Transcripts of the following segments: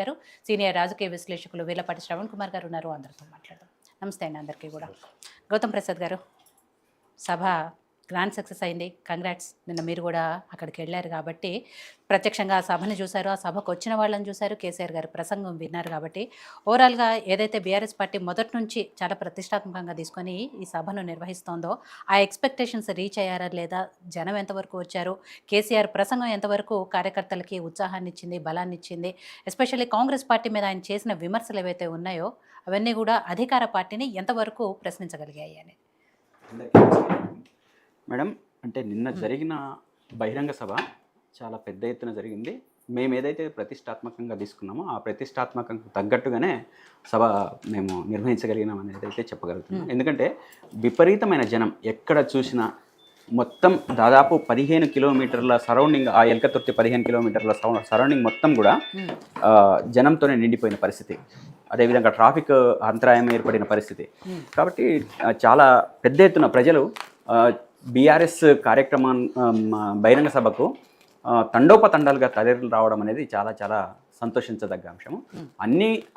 గారు సీనియర్ రాజకీయ విశ్లేషకులు వీలపాటి శ్రవణ్ కుమార్ గారు ఉన్నారు. అందరితో మాట్లాడదాం. నమస్తే అండి అందరికీ కూడా. గౌతమ్ ప్రసాద్ గారు, సభ గ్రాండ్ సక్సెస్ అయింది. కంగ్రాట్స్. నిన్న మీరు కూడా అక్కడికి వెళ్ళారు కాబట్టి ప్రత్యక్షంగా ఆ సభను చూశారు, ఆ సభకు వచ్చిన వాళ్ళని చూశారు, కేసీఆర్ గారి ప్రసంగం విన్నారు కాబట్టి ఓవరాల్గా ఏదైతే బీఆర్ఎస్ పార్టీ మొదటి నుంచి చాలా ప్రతిష్టాత్మకంగా తీసుకొని ఈ సభను నిర్వహిస్తోందో ఆ ఎక్స్పెక్టేషన్స్ రీచ్ అయ్యారా లేదా, జనం ఎంతవరకు వచ్చారు, కేసీఆర్ ప్రసంగం ఎంతవరకు కార్యకర్తలకి ఉత్సాహాన్ని ఇచ్చింది, బలాన్ని ఇచ్చింది, ఎస్పెషల్లీ కాంగ్రెస్ పార్టీ మీద ఆయన చేసిన విమర్శలు ఏవైతే ఉన్నాయో అవన్నీ కూడా అధికార పార్టీని ఎంతవరకు ప్రశ్నించగలిగాయి అని. మేడం, అంటే నిన్న జరిగిన బహిరంగ సభ చాలా పెద్ద ఎత్తున జరిగింది. మేము ఏదైతే ప్రతిష్టాత్మకంగా తీసుకున్నామో ఆ ప్రతిష్టాత్మకంగా తగ్గట్టుగానే సభ మేము నిర్వహించగలిగినాం అనేది అయితే చెప్పగలుగుతున్నాం. ఎందుకంటే విపరీతమైన జనం ఎక్కడ చూసినా మొత్తం దాదాపు 15 కిలోమీటర్ల సరౌండింగ్, ఆ ఎల్కతుర్తి 15 కిలోమీటర్ల సరౌండింగ్ మొత్తం కూడా జనంతోనే నిండిపోయిన పరిస్థితి. అదేవిధంగా ట్రాఫిక్ అంతరాయం ఏర్పడిన పరిస్థితి. కాబట్టి చాలా పెద్ద ఎత్తున ప్రజలు బీఆర్ఎస్ బహిరంగ సభకు తండోపతండాలుగా తరలి రావడం అనేది చాలా చాలా సంతోషించదగ్గ అంశము.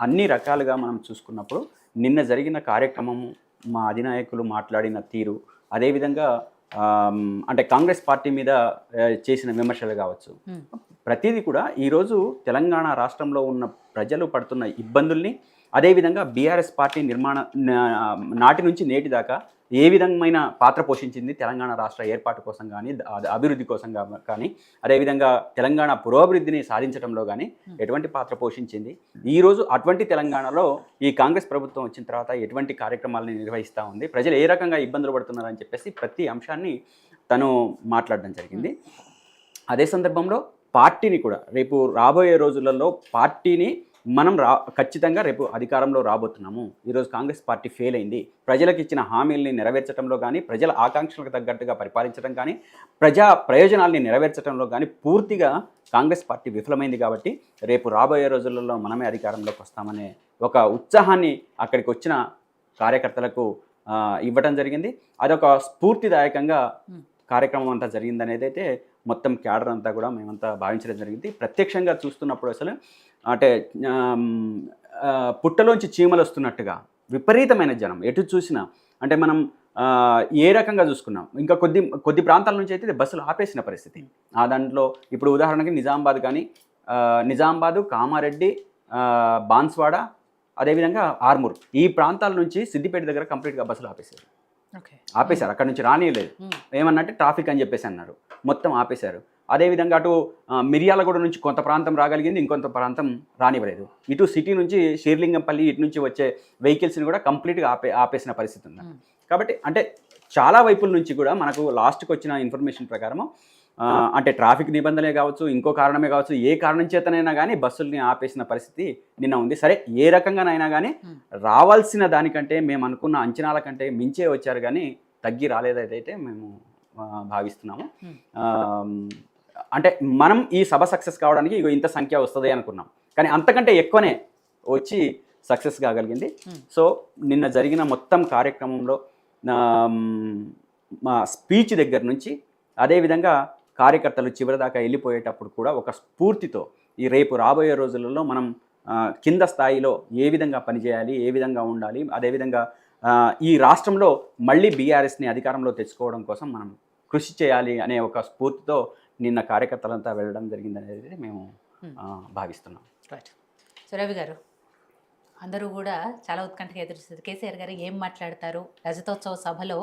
అన్ని రకాలుగా మనం చూసుకున్నప్పుడు నిన్న జరిగిన కార్యక్రమము, మా అధినాయకులు మాట్లాడిన తీరు, అదేవిధంగా అంటే కాంగ్రెస్ పార్టీ మీద చేసిన విమర్శలు కావచ్చు, ప్రతిదీ కూడా ఈరోజు తెలంగాణ రాష్ట్రంలో ఉన్న ప్రజలు పడుతున్న ఇబ్బందుల్ని, అదేవిధంగా బీఆర్ఎస్ పార్టీ నాటి నుంచి నేటి దాకా ఏ విధమైన పాత్ర పోషించింది తెలంగాణ రాష్ట్ర ఏర్పాటు కోసం కానీ, అభివృద్ధి కోసం కానీ, అదేవిధంగా తెలంగాణ పురోభివృద్ధిని సాధించడంలో కానీ ఎటువంటి పాత్ర పోషించింది, ఈరోజు అటువంటి తెలంగాణలో ఈ కాంగ్రెస్ ప్రభుత్వం వచ్చిన తర్వాత ఎటువంటి కార్యక్రమాలను నిర్వహిస్తూ ఉంది, ప్రజలు ఏ రకంగా ఇబ్బందులు పడుతున్నారని చెప్పేసి ప్రతి అంశాన్ని తను మాట్లాడడం జరిగింది. అదే సందర్భంలో పార్టీని కూడా రేపు రాబోయే రోజులలో పార్టీని మనం ఖచ్చితంగా రేపు అధికారంలో రాబోతున్నాము. ఈరోజు కాంగ్రెస్ పార్టీ ఫెయిల్ అయింది. ప్రజలకు ఇచ్చిన హామీల్ని నెరవేర్చడంలో కానీ, ప్రజల ఆకాంక్షలకు తగ్గట్టుగా పరిపాలించడం కానీ, ప్రజా ప్రయోజనాల్ని నెరవేర్చడంలో కానీ పూర్తిగా కాంగ్రెస్ పార్టీ విఫలమైంది. కాబట్టి రేపు రాబోయే రోజులలో మనమే అధికారంలోకి వస్తామనే ఒక ఉత్సాహాన్ని అక్కడికి వచ్చిన కార్యకర్తలకు ఇవ్వటం జరిగింది. అదొక స్ఫూర్తిదాయకంగా కార్యక్రమం అంతా జరిగిందనేది అయితే మొత్తం క్యాడర్ అంతా కూడా మేమంతా భావించడం జరిగింది. ప్రత్యక్షంగా చూస్తున్నప్పుడు అసలు అంటే పుట్టలోంచి చీమలు వస్తున్నట్టుగా విపరీతమైన జనం ఎటు చూసినా. అంటే మనం ఏ రకంగా చూసుకున్నాం, ఇంకా కొద్ది ప్రాంతాల నుంచి అయితే బస్సులు ఆపేసిన పరిస్థితి. ఆ దాంట్లో ఇప్పుడు ఉదాహరణకి నిజామాబాద్ కానీ, నిజామాబాదు, కామారెడ్డి, బాన్స్వాడ, అదేవిధంగా ఆర్మూర్, ఈ ప్రాంతాల నుంచి సిద్దిపేట దగ్గర కంప్లీట్గా బస్సులు ఆపేశారు. అక్కడ నుంచి రానియలేదు. ఏమన్నంటే ట్రాఫిక్ అని చెప్పేసి అన్నారు, మొత్తం ఆపేశారు. అదేవిధంగా అటు మిర్యాలగూడ నుంచి కొంత ప్రాంతం రాగలిగింది, ఇంకొంత ప్రాంతం రానివ్వలేదు. ఇటు సిటీ నుంచి షేర్లింగంపల్లి ఇటు నుంచి వచ్చే వెహికల్స్ని కూడా కంప్లీట్గా ఆపేసిన పరిస్థితి ఉంది. కాబట్టి అంటే చాలా వైపుల నుంచి కూడా మనకు లాస్ట్కి వచ్చిన ఇన్ఫర్మేషన్ ప్రకారము అంటే ట్రాఫిక్ నిబంధనలే కావచ్చు, ఇంకో కారణమే కావచ్చు, ఏ కారణం చేతనైనా కానీ బస్సుల్ని ఆపేసిన పరిస్థితి నిన్న ఉంది. సరే, ఏ రకంగానైనా కానీ రావాల్సిన దానికంటే, మేము అనుకున్న అంచనాల కంటే మించే వచ్చారు కానీ తగ్గి రాలేదైతే మేము భావిస్తున్నాము. అంటే మనం ఈ సభ సక్సెస్ కావడానికి ఇంత సంఖ్య వస్తుంది అనుకున్నాం, కానీ అంతకంటే ఎక్కువనే వచ్చి సక్సెస్ కాగలిగింది. సో నిన్న జరిగిన మొత్తం కార్యక్రమంలో మా స్పీచ్ దగ్గర నుంచి, అదేవిధంగా కార్యకర్తలు చివరిదాకా వెళ్ళిపోయేటప్పుడు కూడా ఒక స్ఫూర్తితో ఈ రేపు రాబోయే రోజులలో మనం కింద స్థాయిలో ఏ విధంగా పనిచేయాలి, ఏ విధంగా ఉండాలి, అదేవిధంగా ఈ రాష్ట్రంలో మళ్ళీ బీఆర్ఎస్ని అధికారంలో తెచ్చుకోవడం కోసం మనం కృషి చేయాలి అనే ఒక స్ఫూర్తితో నిన్న కార్యకర్తలంతా వెళ్ళడం జరిగిందనేది మేము భావిస్తున్నాం. రైట్. సో రవి గారు, అందరూ కూడా చాలా ఉత్కంఠగా ఎదురుస్తారు కేసీఆర్ గారు ఏం మాట్లాడతారు, రజతోత్సవ సభలో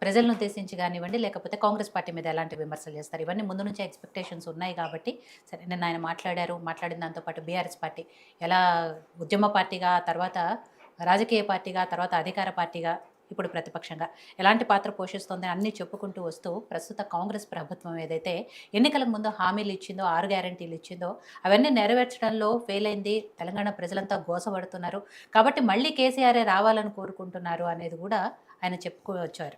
ప్రజలను ఉద్దేశించి కానివ్వండి, లేకపోతే కాంగ్రెస్ పార్టీ మీద ఎలాంటి విమర్శలు చేస్తారు, ఇవన్నీ ముందు నుంచే ఎక్స్పెక్టేషన్స్ ఉన్నాయి. కాబట్టి సరే, నిన్న ఆయన మాట్లాడిన దాంతోపాటు బీఆర్ఎస్ పార్టీ ఎలా ఉద్యమ పార్టీగా, తర్వాత రాజకీయ పార్టీగా, తర్వాత అధికార పార్టీగా, ఇప్పుడు ప్రతిపక్షంగా ఎలాంటి పాత్ర పోషిస్తోందని అన్నీ చెప్పుకుంటూ వస్తూ ప్రస్తుత కాంగ్రెస్ ప్రభుత్వం ఏదైతే ఎన్నికలకు ముందు హామీలు ఇచ్చిందో, 6 గ్యారంటీలు ఇచ్చిందో అవన్నీ నెరవేర్చడంలో ఫెయిల్ అయింది. తెలంగాణ ప్రజలంతా గోసపడుతున్నారు. కాబట్టి మళ్ళీ కేసీఆరే రావాలని కోరుకుంటున్నారు అనేది కూడా ఆయన చెప్పుకోవచ్చారు.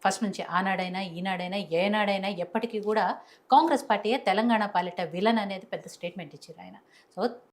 ఫస్ట్ నుంచి ఆనాడైనా, ఈనాడైనా, ఏనాడైనా ఎప్పటికీ కూడా కాంగ్రెస్ పార్టీయే తెలంగాణ పాలిట విలన్ అనేది పెద్ద స్టేట్మెంట్ ఇచ్చారు ఆయన. సో